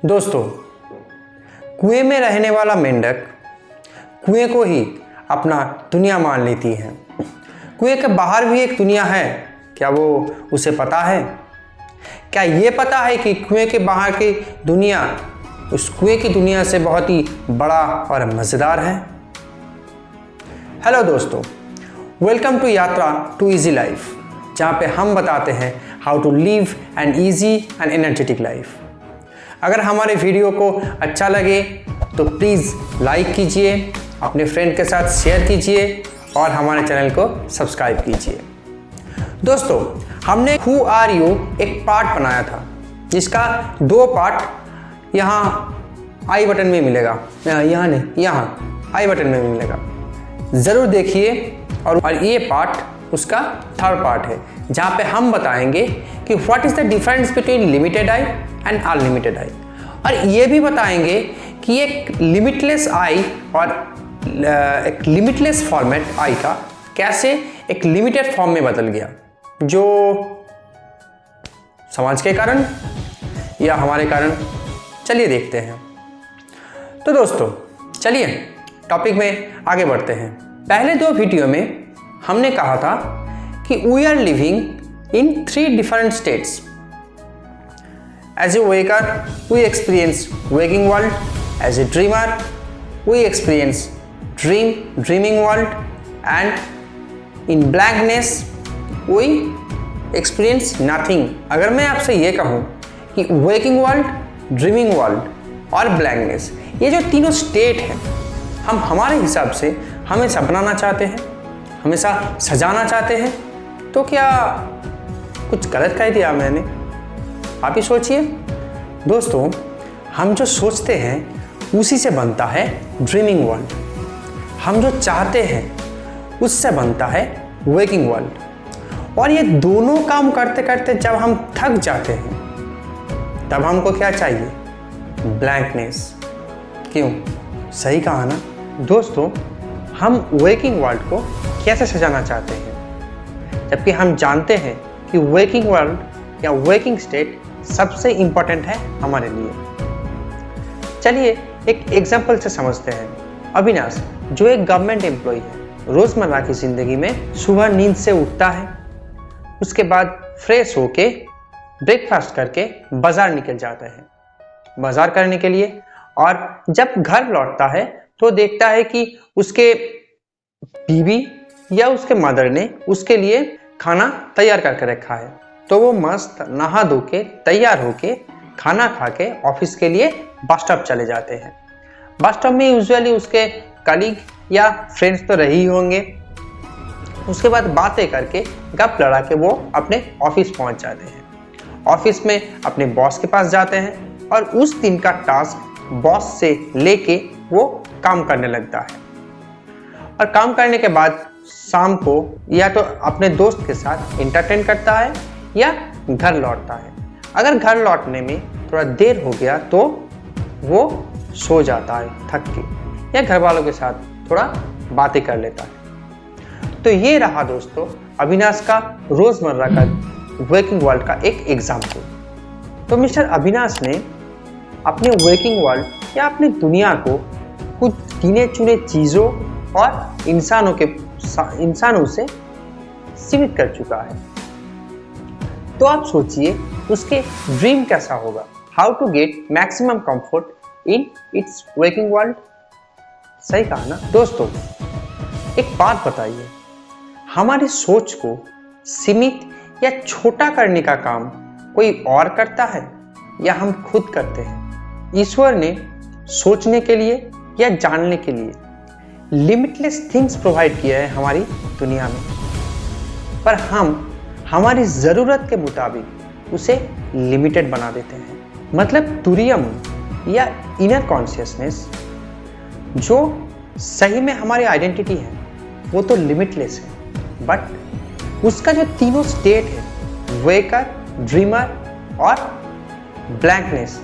दोस्तों, कुएं में रहने वाला मेंढक कुएं को ही अपना दुनिया मान लेती है। कुएं के बाहर भी एक दुनिया है, क्या वो उसे पता है? क्या ये पता है कि कुएं के बाहर की दुनिया उस कुएं की दुनिया से बहुत ही बड़ा और मज़ेदार है? हेलो दोस्तों, welcome to Yatra to easy life, जहाँ पे हम बताते हैं how to live an easy and energetic life. अगर हमारे वीडियो को अच्छा लगे तो प्लीज़ लाइक कीजिए, अपने फ्रेंड के साथ शेयर कीजिए और हमारे चैनल को सब्सक्राइब कीजिए। दोस्तों, हमने हु आर यू एक पार्ट बनाया था, जिसका 2 पार्ट यहाँ आई बटन में मिलेगा, यहाँ नहीं, यहाँ आई बटन में मिलेगा, ज़रूर देखिए। और ये पार्ट उसका 3rd पार्ट है, जहाँ पे हम बताएंगे कि what is the difference between limited I and unlimited I, और ये भी बताएंगे कि एक लिमिटलेस आई और एक लिमिटलेस फॉर्मेट आई का कैसे एक लिमिटेड फॉर्म में बदल गया, जो समाज के कारण या हमारे कारण। चलिए देखते हैं। तो दोस्तों, चलिए टॉपिक में आगे बढ़ते हैं। पहले 2 वीडियो में हमने कहा था कि we are living in 3 different states. As a waker, we experience waking world. As a dreamer, we experience dreaming world. And in blankness, we experience nothing. अगर मैं आपसे ये कहूँ कि waking world, dreaming world और blankness, ये जो तीनों स्टेट हैं, हम हमारे हिसाब से हमेशा बनाना चाहते हैं, हमेशा सजाना चाहते हैं, तो क्या कुछ गलत कह दिया मैंने? आप ही सोचिए। दोस्तों, हम जो सोचते हैं उसी से बनता है ड्रीमिंग वर्ल्ड। हम जो चाहते हैं उससे बनता है वेकिंग वर्ल्ड। और ये दोनों काम करते करते जब हम थक जाते हैं, तब हमको क्या चाहिए? ब्लैंकनेस। क्यों? सही कहा ना? दोस्तों, हम वेकिंग वर्ल्ड को कैसे सजाना चाहते हैं, जबकि हम जानते हैं कि वेकिंग वर्ल्ड या वेकिंग स्टेट सबसे इंपॉर्टेंट है हमारे लिए। चलिए एक एग्जांपल से समझते हैं। अविनाश, जो एक गवर्नमेंट एम्प्लॉय है, रोज़मर्रा की ज़िंदगी में सुबह नींद से उठता है, उसके बाद फ्रेश होके ब्रेकफास्ट करके बाज़ार निकल जाता है बाज़ार करने के लिए। और जब घर लौटता है तो देखता है कि उसके बीवी या उसके मदर ने उसके लिए खाना तैयार करके रखा है। तो वो मस्त नहा धो के तैयार होके खाना खा के ऑफिस के लिए बस स्टॉप चले जाते हैं। बस स्टॉप में यूजुअली उसके कलीग या फ्रेंड्स तो रही होंगे। उसके बाद बातें करके गप लड़ा के वो अपने ऑफिस पहुंच जाते हैं। ऑफिस में अपने बॉस के पास जाते हैं और उस दिन का टास्क बॉस से लेके वो काम करने लगता है। और काम करने के बाद शाम को या तो अपने दोस्त के साथ एंटरटेन करता है या घर लौटता है। अगर घर लौटने में थोड़ा देर हो गया तो वो सो जाता है थक के, या घर वालों के साथ थोड़ा बातें कर लेता है। तो ये रहा दोस्तों अविनाश का रोज़मर्रा का वर्किंग वर्ल्ड का एक एग्जाम्पल। तो मिस्टर अविनाश ने अपने वर्किंग वर्ल्ड या अपनी दुनिया को कुछ गिने चुने चीज़ों और इंसानों से सीमित कर चुका है। तो आप सोचिए उसके ड्रीम कैसा होगा। How to get maximum comfort in its working world. सही कहा ना? दोस्तों, एक बात बताइए, हमारी सोच को सीमित या छोटा करने का काम कोई और करता है या हम खुद करते हैं? ईश्वर ने सोचने के लिए या जानने के लिए लिमिटलेस थिंग्स प्रोवाइड किया है हमारी दुनिया में, पर हम हमारी ज़रूरत के मुताबिक उसे लिमिटेड बना देते हैं। मतलब तुरियम या इनर कॉन्शियसनेस जो सही में हमारी आइडेंटिटी है, वो तो लिमिटलेस है, बट उसका जो तीनों स्टेट है, वेकर, ड्रीमर और ब्लैंकनेस,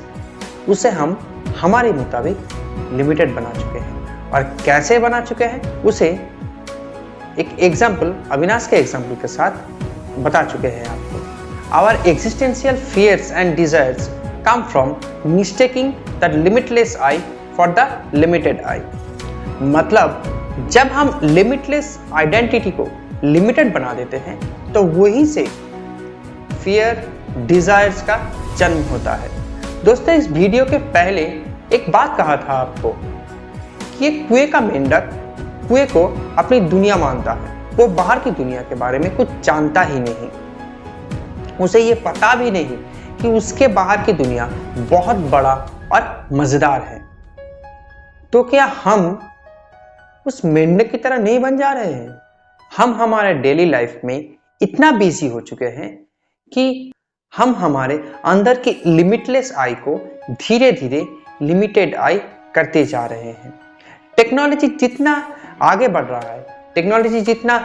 उसे हम हमारे मुताबिक लिमिटेड बना चुके हैं। और कैसे बना चुके हैं उसे एक एग्जाम्पल, अविनाश के एग्जाम्पल के साथ बता चुके हैं आपको। Our existential fears and desires come from mistaking the limitless I for the limited I। मतलब जब हम लिमिटलेस आइडेंटिटी को लिमिटेड बना देते हैं तो वहीं से फियर, डिजायर्स का जन्म होता है। दोस्तों, इस वीडियो के पहले एक बात कहा था आपको कि एक कुएं का मेंढक कुएं को अपनी दुनिया मानता है। वो बाहर की दुनिया के बारे में कुछ जानता ही नहीं, उसे ये पता भी नहीं कि उसके बाहर की दुनिया बहुत बड़ा और मजेदार है। तो क्या हम उस मेंढक की तरह नहीं बन जा रहे हैं? हम हमारे डेली लाइफ में इतना बिजी हो चुके हैं कि हम हमारे अंदर की लिमिटलेस आई को धीरे धीरे लिमिटेड आई करते जा रहे हैं। टेक्नोलॉजी जितना आगे बढ़ रहा है, टेक्नोलॉजी जितना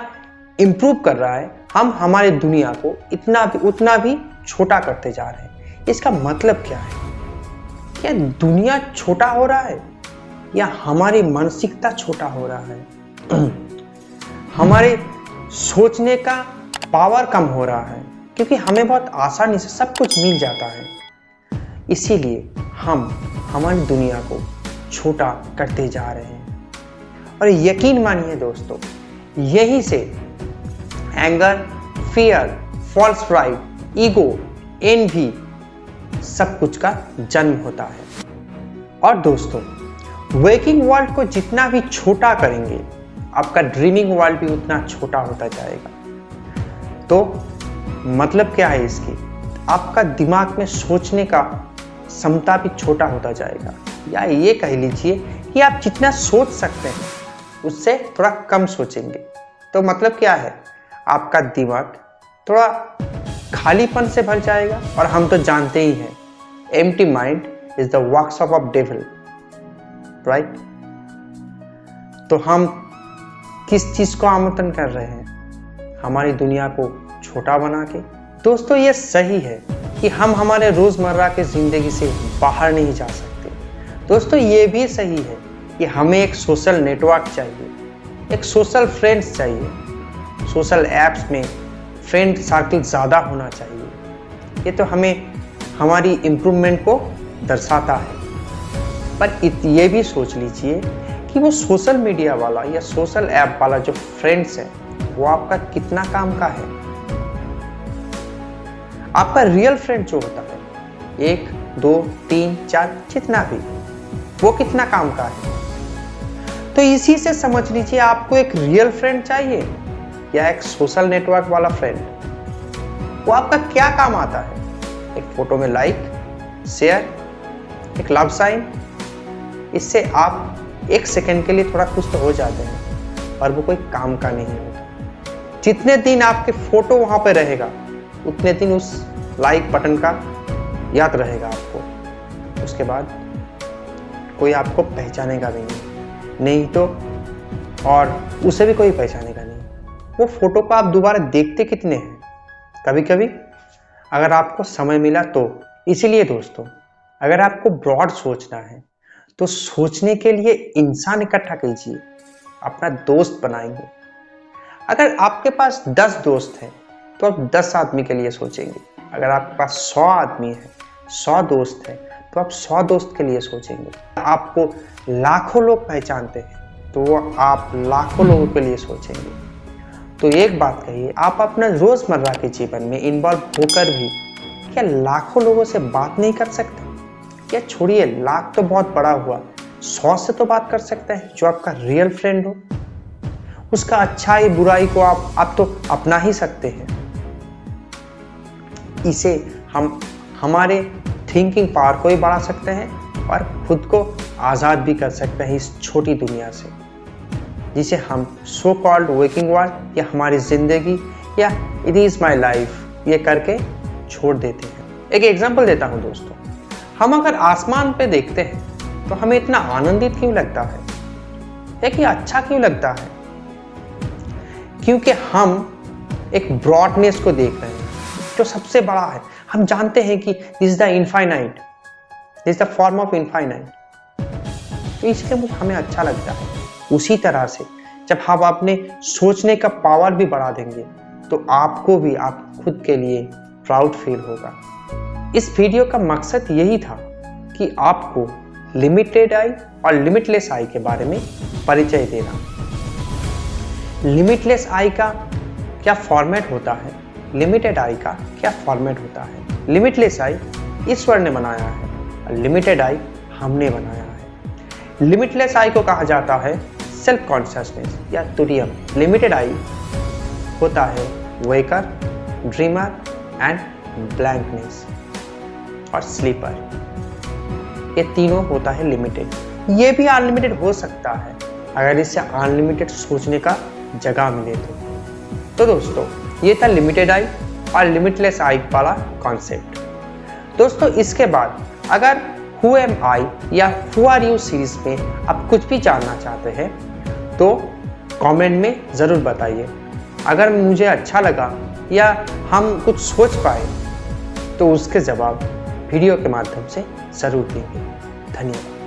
इम्प्रूव कर रहा है, हम हमारी दुनिया को उतना भी छोटा करते जा रहे हैं। इसका मतलब क्या है? क्या दुनिया छोटा हो रहा है या हमारी मानसिकता छोटा हो रहा है? हमारे सोचने का पावर कम हो रहा है क्योंकि हमें बहुत आसानी से सब कुछ मिल जाता है, इसीलिए हम हमारी दुनिया को छोटा करते जा रहे हैं। और यकीन मानिए दोस्तों, यहीं से anger, fear, false pride, ego, envy सब कुछ का जन्म होता है। और दोस्तों, वर्किंग वर्ल्ड को जितना भी छोटा करेंगे, आपका ड्रीमिंग वर्ल्ड भी उतना छोटा होता जाएगा। तो मतलब क्या है इसकी? आपका दिमाग में सोचने का क्षमता भी छोटा होता जाएगा, या ये कह लीजिए कि आप जितना सोच सकते हैं उससे थोड़ा कम सोचेंगे। तो मतलब क्या है? आपका दिमाग थोड़ा खालीपन से भर जाएगा। और हम तो जानते ही हैं, empty mind is the workshop of devil, right? तो हम किस चीज को आमंत्रण कर रहे हैं? हमारी दुनिया को छोटा बना के। दोस्तों, ये सही है कि हम हमारे रोजमर्रा की जिंदगी से बाहर नहीं जा सकते। दोस्तों, ये भी सही है कि हमें एक सोशल नेटवर्क चाहिए, एक सोशल फ्रेंड्स चाहिए। सोशल ऐप्स में फ्रेंड सर्कल ज़्यादा होना चाहिए। ये तो हमें हमारी इम्प्रूवमेंट को दर्शाता है। पर ये भी सोच लीजिए कि वो सोशल मीडिया वाला या सोशल ऐप वाला जो फ्रेंड्स है वो आपका कितना काम का है? आपका रियल फ्रेंड जो होता है, 1, 2, 3, 4 जितना भी, वो कितना काम का है? तो इसी से समझ लीजिए आपको एक रियल फ्रेंड चाहिए या एक सोशल नेटवर्क वाला फ्रेंड। वो आपका क्या काम आता है? एक फोटो में लाइक, शेयर, एक लव साइन, इससे आप एक सेकंड के लिए थोड़ा खुश तो हो जाते हैं, और वो कोई काम का नहीं होता। जितने दिन आपके फोटो वहां पे रहेगा उतने दिन उस लाइक बटन का याद रहेगा आपको। उसके बाद कोई आपको पहचानेगा भी नहीं तो, और उसे भी कोई पहचानेगा नहीं। वो फोटो को आप दोबारा देखते कितने हैं? कभी कभी अगर आपको समय मिला तो। इसीलिए दोस्तों, अगर आपको ब्रॉड सोचना है तो सोचने के लिए इंसान इकट्ठा कीजिए, अपना दोस्त बनाएंगे। अगर आपके पास 10 दोस्त हैं तो आप 10 आदमी के लिए सोचेंगे। अगर आपके पास 100 आदमी है, 100 दोस्त है, तो आप 100 दोस्त के लिए सोचेंगे। आपको लाखों लोग पहचानते हैं तो वो आप लाखों लोगों के लिए सोचेंगे। तो एक बात कहिए, आप अपना रोजमर्रा के जीवन में इन्वॉल्व होकर भी क्या लाखों लोगों से बात नहीं कर सकते? क्या छोड़िए, लाख तो बहुत बड़ा हुआ, 100 से तो बात कर सकते हैं जो आपका रियल फ्रेंड हो। उसका अच्छाई बुराई को आप तो अपना ही सकते हैं। इसे हम हमारे थिंकिंग पावर को ही बढ़ा सकते हैं और खुद को आज़ाद भी कर सकते हैं इस छोटी दुनिया से, जिसे हम सो कॉल्ड वर्किंग वर्ल्ड या हमारी ज़िंदगी या इट इज़ माई लाइफ ये करके छोड़ देते हैं। एक एग्जांपल देता हूँ दोस्तों, हम अगर आसमान पे देखते हैं तो हमें इतना आनंदित क्यों लगता है या कि अच्छा क्यों लगता है? क्योंकि हम एक ब्रॉडनेस को देख रहे हैं जो सबसे बड़ा है। हम जानते हैं कि this is the infinite, this is the form of infinite, तो इसलिए मुझे हमें अच्छा लगता है। उसी तरह से जब हम अपने सोचने का पावर भी बढ़ा देंगे तो आपको भी आप खुद के लिए प्राउड फील होगा। इस वीडियो का मकसद यही था कि आपको लिमिटेड आई और लिमिटलेस आई के बारे में परिचय देना। लिमिटलेस आई का क्या फॉर्मेट होता है, लिमिटेड आई का क्या फॉर्मेट होता है। लिमिटलेस आई ईश्वर ने बनाया है और लिमिटेड आई हमने बनाया है। लिमिटलेस आई को कहा जाता है सेल्फ कॉन्शियसनेस या तुरियम। लिमिटेड आई होता है वेकर, ड्रीमर एंड ब्लैंकनेस और स्लीपर। ये तीनों होता है लिमिटेड। ये भी अनलिमिटेड हो सकता है अगर इससे अनलिमिटेड सोचने का जगह मिले तो दोस्तों ये था लिमिटेड आई और लिमिटलेस आई वाला कॉन्सेप्ट। दोस्तों इसके बाद अगर हु एम आई या हु आर यू सीरीज में आप कुछ भी जानना चाहते हैं तो कमेंट में ज़रूर बताइए। अगर मुझे अच्छा लगा या हम कुछ सोच पाए तो उसके जवाब वीडियो के माध्यम से ज़रूर देंगे। धन्यवाद।